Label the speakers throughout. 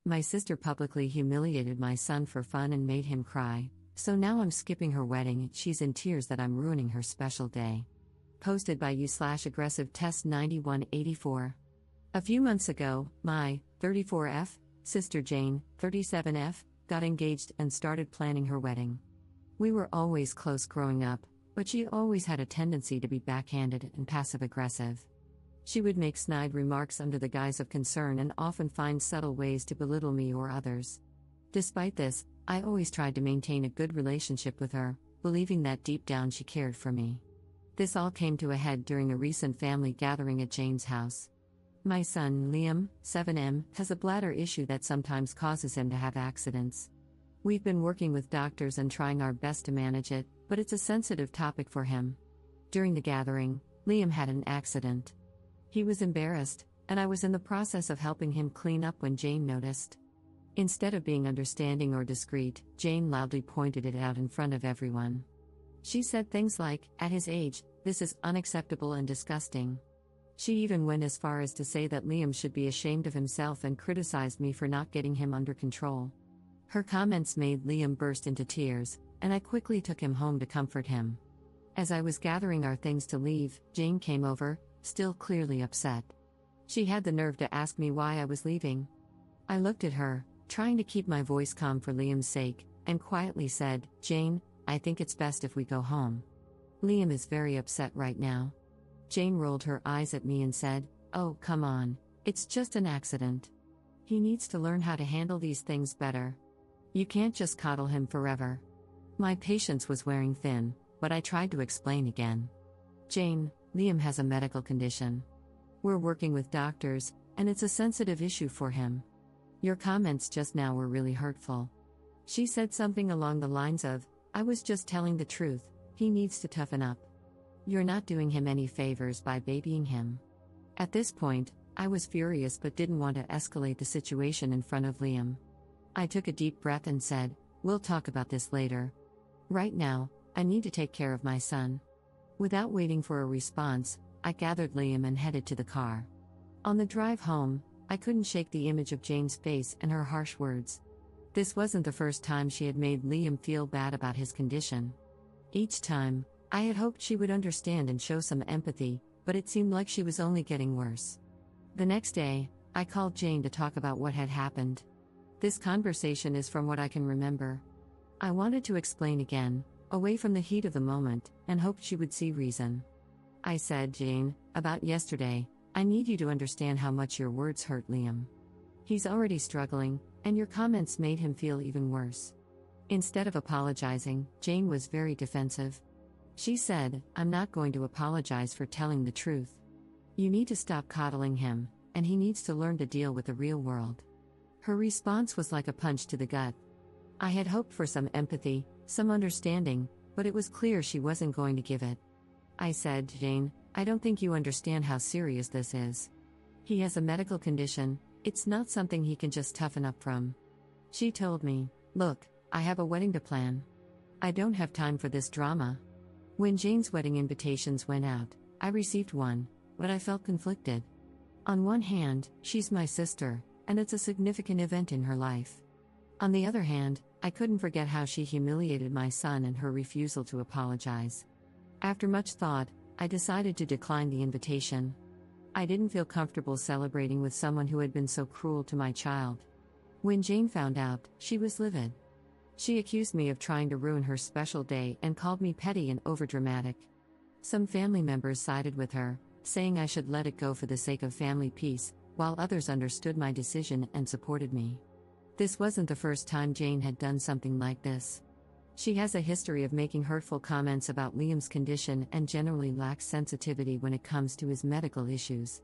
Speaker 1: My sister publicly humiliated my son for fun and made him cry, so now I'm skipping her wedding. She's in tears that I'm ruining her special day. Posted by you/aggressive test 9184. A few months ago, my 34F sister Jane, 37F, got engaged and started planning her wedding. We were always close growing up, but she always had a tendency to be backhanded and passive-aggressive. She would make snide remarks under the guise of concern and often find subtle ways to belittle me or others. Despite this, I always tried to maintain a good relationship with her, believing that deep down she cared for me. This all came to a head during a recent family gathering at Jane's house. My son, Liam, 7M, has a bladder issue that sometimes causes him to have accidents. We've been working with doctors and trying our best to manage it, but it's a sensitive topic for him. During the gathering, Liam had an accident. He was embarrassed, and I was in the process of helping him clean up when Jane noticed. Instead of being understanding or discreet, Jane loudly pointed it out in front of everyone. She said things like, "At his age, this is unacceptable and disgusting." She even went as far as to say that Liam should be ashamed of himself and criticized me for not getting him under control. Her comments made Liam burst into tears, and I quickly took him home to comfort him. As I was gathering our things to leave, Jane came over, still clearly upset. She had the nerve to ask me why I was leaving. I looked at her, trying to keep my voice calm for Liam's sake, and quietly said, "Jane, I think it's best if we go home. Liam is very upset right now." Jane rolled her eyes at me and said, "Oh, come on, it's just an accident. He needs to learn how to handle these things better. You can't just coddle him forever." My patience was wearing thin, but I tried to explain again. "Jane, Liam has a medical condition. We're working with doctors, and it's a sensitive issue for him. Your comments just now were really hurtful." She said something along the lines of, "I was just telling the truth, he needs to toughen up. You're not doing him any favors by babying him." At this point, I was furious but didn't want to escalate the situation in front of Liam. I took a deep breath and said, "We'll talk about this later. Right now, I need to take care of my son." Without waiting for a response, I gathered Liam and headed to the car. On the drive home, I couldn't shake the image of Jane's face and her harsh words. This wasn't the first time she had made Liam feel bad about his condition. Each time, I had hoped she would understand and show some empathy, but it seemed like she was only getting worse. The next day, I called Jane to talk about what had happened. This conversation is from what I can remember. I wanted to explain again, away from the heat of the moment, and hoped she would see reason. I said, "Jane, about yesterday, I need you to understand how much your words hurt Liam. He's already struggling, and your comments made him feel even worse." Instead of apologizing, Jane was very defensive. She said, "I'm not going to apologize for telling the truth. You need to stop coddling him, and he needs to learn to deal with the real world." Her response was like a punch to the gut. I had hoped for some empathy, some understanding, but it was clear she wasn't going to give it. I said, "Jane, I don't think you understand how serious this is. He has a medical condition, it's not something he can just toughen up from." She told me, "Look, I have a wedding to plan. I don't have time for this drama." When Jane's wedding invitations went out, I received one, but I felt conflicted. On one hand, she's my sister, and it's a significant event in her life. On the other hand, I couldn't forget how she humiliated my son and her refusal to apologize. After much thought, I decided to decline the invitation. I didn't feel comfortable celebrating with someone who had been so cruel to my child. When Jane found out, she was livid. She accused me of trying to ruin her special day and called me petty and overdramatic. Some family members sided with her, saying I should let it go for the sake of family peace, while others understood my decision and supported me. This wasn't the first time Jane had done something like this. She has a history of making hurtful comments about Liam's condition and generally lacks sensitivity when it comes to his medical issues.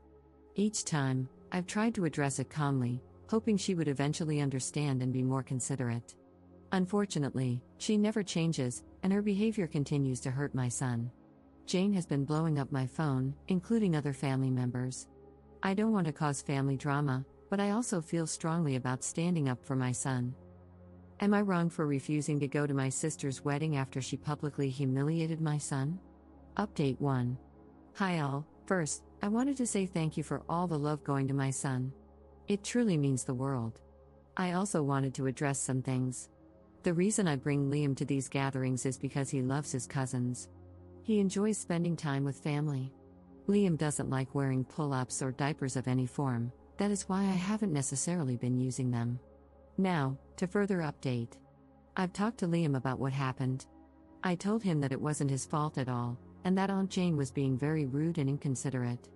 Speaker 1: Each time, I've tried to address it calmly, hoping she would eventually understand and be more considerate. Unfortunately, she never changes, and her behavior continues to hurt my son. Jane has been blowing up my phone, including other family members. I don't want to cause family drama, but I also feel strongly about standing up for my son. Am I wrong for refusing to go to my sister's wedding after she publicly humiliated my son? Update 1. Hi all, first, I wanted to say thank you for all the love going to my son. It truly means the world. I also wanted to address some things. The reason I bring Liam to these gatherings is because he loves his cousins. He enjoys spending time with family. Liam doesn't like wearing pull-ups or diapers of any form, that is why I haven't necessarily been using them. Now, to further update. I've talked to Liam about what happened. I told him that it wasn't his fault at all, and that Aunt Jane was being very rude and inconsiderate.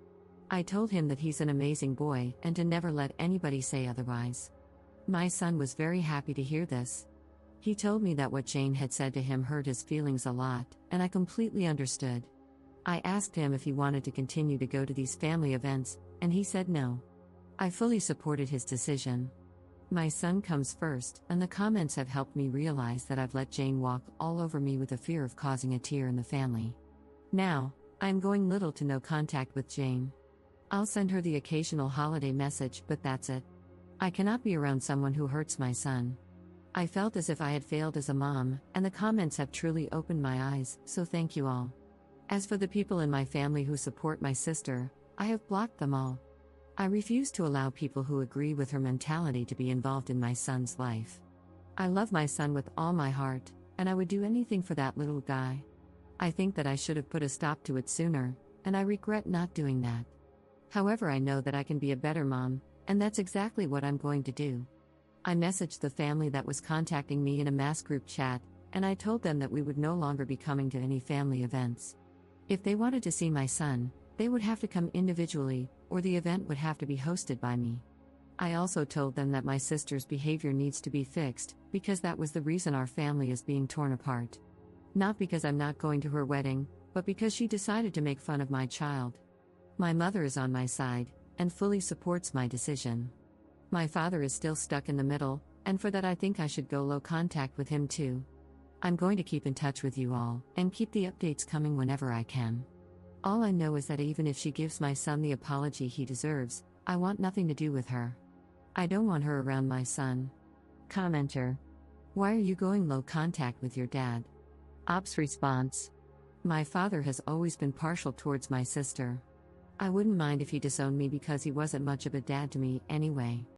Speaker 1: I told him that he's an amazing boy and to never let anybody say otherwise. My son was very happy to hear this. He told me that what Jane had said to him hurt his feelings a lot, and I completely understood. I asked him if he wanted to continue to go to these family events, and he said no. I fully supported his decision. My son comes first, and the comments have helped me realize that I've let Jane walk all over me with the fear of causing a tear in the family. Now, I'm going little to no contact with Jane. I'll send her the occasional holiday message, but that's it. I cannot be around someone who hurts my son. I felt as if I had failed as a mom, and the comments have truly opened my eyes, so thank you all. As for the people in my family who support my sister, I have blocked them all. I refuse to allow people who agree with her mentality to be involved in my son's life. I love my son with all my heart, and I would do anything for that little guy. I think that I should have put a stop to it sooner, and I regret not doing that. However, I know that I can be a better mom, and that's exactly what I'm going to do. I messaged the family that was contacting me in a mass group chat, and I told them that we would no longer be coming to any family events. If they wanted to see my son, they would have to come individually, or the event would have to be hosted by me. I also told them that my sister's behavior needs to be fixed, because that was the reason our family is being torn apart. Not because I'm not going to her wedding, but because she decided to make fun of my child. My mother is on my side, and fully supports my decision. My father is still stuck in the middle, and for that I think I should go low contact with him too. I'm going to keep in touch with you all, and keep the updates coming whenever I can. All I know is that even if she gives my son the apology he deserves, I want nothing to do with her. I don't want her around my son. Commenter: why are you going low contact with your dad? Ops response: my father has always been partial towards my sister. I wouldn't mind if he disowned me because he wasn't much of a dad to me anyway.